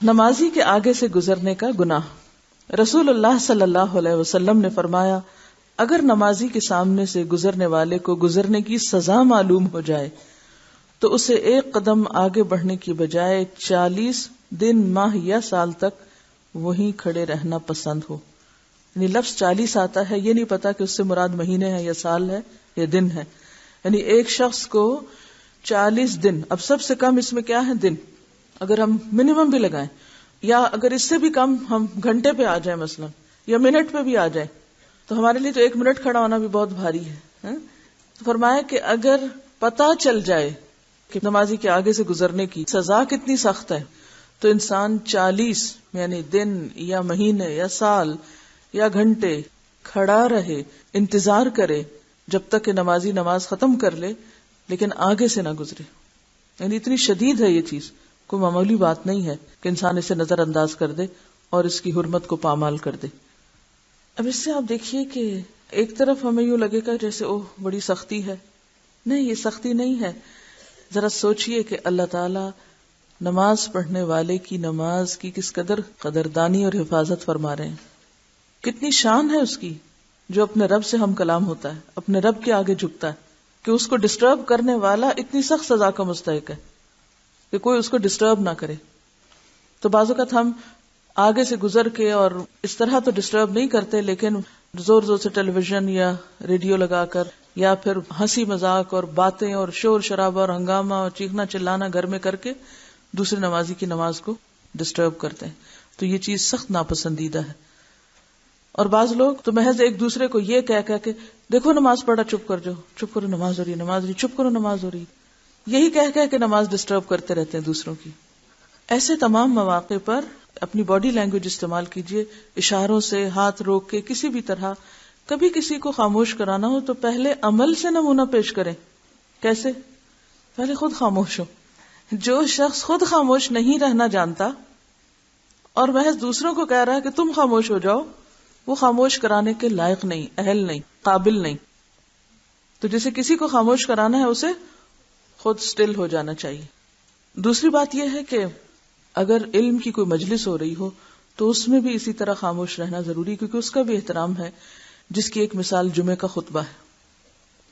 نمازی کے آگے سے گزرنے کا گناہ۔ رسول اللہ صلی اللہ علیہ وسلم نے فرمایا، اگر نمازی کے سامنے سے گزرنے والے کو گزرنے کی سزا معلوم ہو جائے تو اسے ایک قدم آگے بڑھنے کی بجائے 40 دن، ماہ یا سال تک وہیں کھڑے رہنا پسند ہو۔ یعنی لفظ 40 آتا ہے، یہ نہیں پتا کہ اس سے مراد مہینے ہیں یا سال ہے یا دن ہے۔ یعنی ایک شخص کو 40 دن، اب سب سے کم اس میں کیا ہے دن، اگر ہم منیمم بھی لگائیں یا اگر اس سے بھی کم ہم گھنٹے پہ آ جائیں مثلا یا منٹ پہ بھی آ جائیں تو ہمارے لیے تو 1 منٹ کھڑا ہونا بھی بہت بھاری ہے۔ تو فرمایا کہ اگر پتہ چل جائے کہ نمازی کے آگے سے گزرنے کی سزا کتنی سخت ہے تو انسان 40 یعنی دن یا مہینے یا سال یا گھنٹے کھڑا رہے، انتظار کرے جب تک کہ نمازی نماز ختم کر لے، لیکن آگے سے نہ گزرے۔ یعنی اتنی شدید ہے یہ چیز، کوئی معمولی بات نہیں ہے کہ انسان اسے نظر انداز کر دے اور اس کی حرمت کو پامال کر دے۔ اب اس سے آپ دیکھیے کہ ایک طرف ہمیں یوں لگے گا جیسے اوہ بڑی سختی ہے، نہیں، یہ سختی نہیں ہے۔ ذرا سوچئے کہ اللہ تعالی نماز پڑھنے والے کی نماز کی کس قدر قدردانی اور حفاظت فرما رہے ہیں، کتنی شان ہے اس کی، جو اپنے رب سے ہم کلام ہوتا ہے، اپنے رب کے آگے جھکتا ہے، کہ اس کو ڈسٹرب کرنے والا اتنی سخت سزا کا مستحق ہے کہ کوئی اس کو ڈسٹرب نہ کرے۔ تو بعض اوقات ہم آگے سے گزر کے اور اس طرح تو ڈسٹرب نہیں کرتے، لیکن زور زور سے ٹیلی ویژن یا ریڈیو لگا کر یا پھر ہنسی مذاق اور باتیں اور شور شرابہ اور ہنگامہ اور چیخنا چلانا گھر میں کر کے دوسرے نمازی کی نماز کو ڈسٹرب کرتے ہیں، تو یہ چیز سخت ناپسندیدہ ہے۔ اور بعض لوگ تو محض ایک دوسرے کو یہ کہہ کے دیکھو نماز پڑھا، چپ کر جاؤ، چپ کرو نماز ہو رہی ہے، نماز ہو رہی، چپ کرو نماز ہو رہی، یہی کہہ کے نماز ڈسٹرب کرتے رہتے ہیں دوسروں کی۔ ایسے تمام مواقع پر اپنی باڈی لینگویج استعمال کیجئے، اشاروں سے، ہاتھ روک کے، کسی بھی طرح۔ کبھی کسی کو خاموش کرانا ہو تو پہلے عمل سے نمونہ پیش کریں۔ کیسے؟ پہلے خود خاموش ہو۔ جو شخص خود خاموش نہیں رہنا جانتا اور محض دوسروں کو کہہ رہا ہے کہ تم خاموش ہو جاؤ، وہ خاموش کرانے کے لائق نہیں، اہل نہیں، قابل نہیں۔ تو جسے کسی کو خاموش کرانا ہے اسے خود سٹل ہو جانا چاہیے۔ دوسری بات یہ ہے کہ اگر علم کی کوئی مجلس ہو رہی ہو تو اس میں بھی اسی طرح خاموش رہنا ضروری، کیونکہ اس کا بھی احترام ہے، جس کی ایک مثال جمعے کا خطبہ ہے۔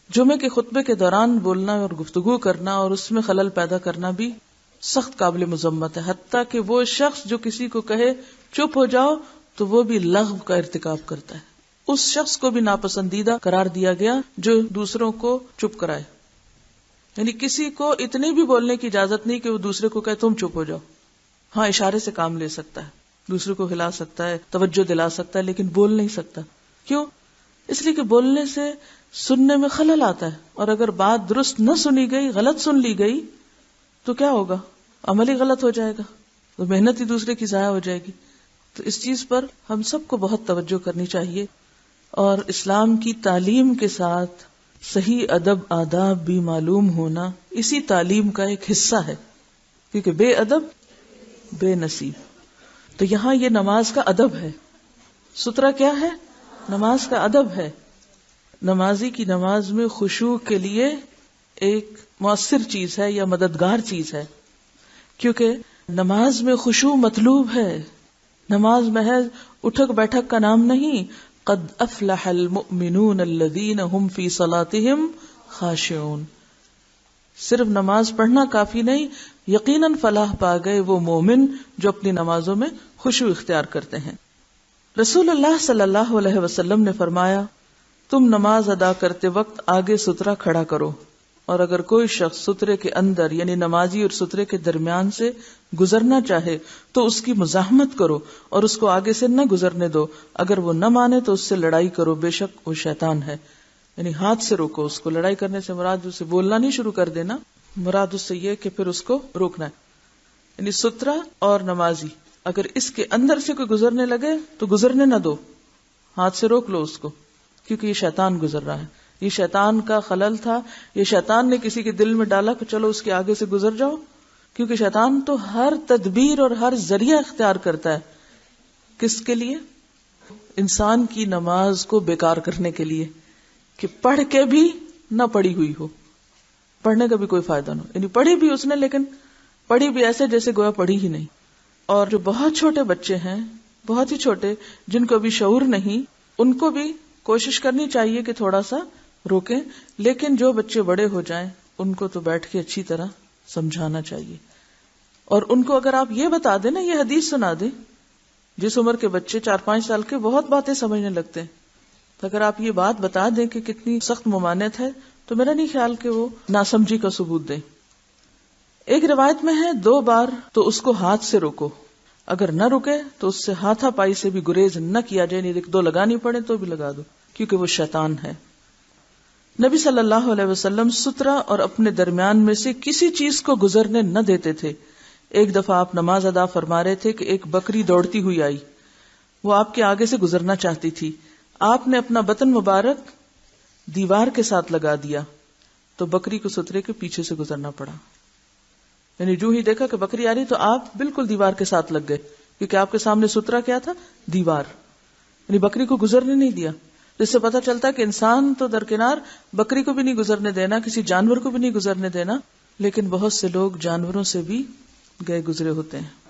جمعے کے خطبے کے دوران بولنا اور گفتگو کرنا اور اس میں خلل پیدا کرنا بھی سخت قابل مذمت ہے، حتیٰ کہ وہ شخص جو کسی کو کہے چپ ہو جاؤ تو وہ بھی لغو کا ارتکاب کرتا ہے، اس شخص کو بھی ناپسندیدہ قرار دیا گیا جو دوسروں کو چپ کرائے۔ یعنی کسی کو اتنی بھی بولنے کی اجازت نہیں کہ وہ دوسرے کو کہے تم چپ ہو جاؤ۔ ہاں اشارے سے کام لے سکتا ہے، دوسرے کو ہلا سکتا ہے، توجہ دلا سکتا ہے، لیکن بول نہیں سکتا۔ کیوں؟ اس لیے کہ بولنے سے سننے میں خلل آتا ہے، اور اگر بات درست نہ سنی گئی، غلط سن لی گئی تو کیا ہوگا؟ عمل ہی غلط ہو جائے گا، تو محنت ہی دوسرے کی ضائع ہو جائے گی۔ تو اس چیز پر ہم سب کو بہت توجہ کرنی چاہیے، اور اسلام کی تعلیم کے ساتھ صحیح ادب آداب بھی معلوم ہونا اسی تعلیم کا ایک حصہ ہے، کیونکہ بے ادب بے نصیب۔ تو یہاں یہ نماز کا ادب ہے، سترہ کیا ہے؟ نماز کا ادب ہے۔ نمازی کی نماز میں خشوع کے لیے ایک مؤثر چیز ہے یا مددگار چیز ہے، کیونکہ نماز میں خشوع مطلوب ہے۔ نماز محض اٹھک بیٹھک کا نام نہیں۔ قد افلح المؤمنون الذین هم فی صلاتهم خاشعون۔ صرف نماز پڑھنا کافی نہیں، یقیناً فلاح پا گئے وہ مومن جو اپنی نمازوں میں خشوع اختیار کرتے ہیں۔ رسول اللہ صلی اللہ علیہ وسلم نے فرمایا، تم نماز ادا کرتے وقت آگے سترہ کھڑا کرو، اور اگر کوئی شخص سترے کے اندر یعنی نمازی اور سترے کے درمیان سے گزرنا چاہے تو اس کی مزاحمت کرو اور اس کو آگے سے نہ گزرنے دو، اگر وہ نہ مانے تو اس سے لڑائی کرو، بے شک وہ شیطان ہے۔ یعنی ہاتھ سے روکو اس کو، لڑائی کرنے سے مراد اسے بولنا نہیں شروع کر دینا، مراد اس سے یہ کہ پھر اس کو روکنا ہے۔ یعنی سترہ اور نمازی اگر اس کے اندر سے کوئی گزرنے لگے تو گزرنے نہ دو، ہاتھ سے روک لو اس کو، کیونکہ یہ شیطان گزر رہا ہے، یہ شیطان کا خلل تھا، یہ شیطان نے کسی کے دل میں ڈالا کہ چلو اس کے آگے سے گزر جاؤ، کیونکہ شیطان تو ہر تدبیر اور ہر ذریعہ اختیار کرتا ہے، کس کے لیے؟ انسان کی نماز کو بیکار کرنے کے لیے، کہ پڑھ کے بھی نہ پڑھی ہوئی ہو، پڑھنے کا بھی کوئی فائدہ نہ ہو، یعنی پڑھی بھی اس نے لیکن پڑھی بھی ایسے جیسے گویا پڑھی ہی نہیں۔ اور جو بہت چھوٹے بچے ہیں، بہت ہی چھوٹے، جن کو ابھی شعور نہیں، ان کو بھی کوشش کرنی چاہیے کہ تھوڑا سا روکیں، لیکن جو بچے بڑے ہو جائیں ان کو تو بیٹھ کے اچھی طرح سمجھانا چاہیے. اور ان کو اگر آپ یہ بتا دیں نا، یہ حدیث سنا دیں، جس عمر کے بچے 4-5 سال کے بہت باتیں سمجھنے لگتے ہیں، تو اگر آپ یہ بات بتا دیں کہ کتنی سخت ممانعت ہے، تو میرا نہیں خیال کہ وہ ناسمجھی کا ثبوت دیں. ایک روایت میں ہے 2 بار تو اس کو ہاتھ سے روکو، اگر نہ رکے تو اس سے ہاتھا پائی سے بھی گریز نہ کیا جائے، نہیں 1-2 لگانی پڑے تو بھی لگا دو، کیونکہ وہ شیطان ہے. نبی صلی اللہ علیہ وسلم سترہ اور اپنے درمیان میں سے کسی چیز کو گزرنے نہ دیتے تھے. ایک دفعہ آپ نماز ادا فرما رہے تھے کہ ایک بکری دوڑتی ہوئی آئی، وہ آپ کے آگے سے گزرنا چاہتی تھی. آپ نے اپنا بطن مبارک دیوار کے ساتھ لگا دیا تو بکری کو سترے کے پیچھے سے گزرنا پڑا. یعنی جو ہی دیکھا کہ بکری آ رہی تو آپ بالکل دیوار کے ساتھ لگ گئے، کیونکہ آپ کے سامنے سترا کیا تھا؟ دیوار. یعنی بکری کو گزرنے نہیں دیا. جس سے پتہ چلتا کہ انسان تو درکنار، بکری کو بھی نہیں گزرنے دینا، کسی جانور کو بھی نہیں گزرنے دینا، لیکن بہت سے لوگ جانوروں سے بھی گئے گزرے ہوتے ہیں.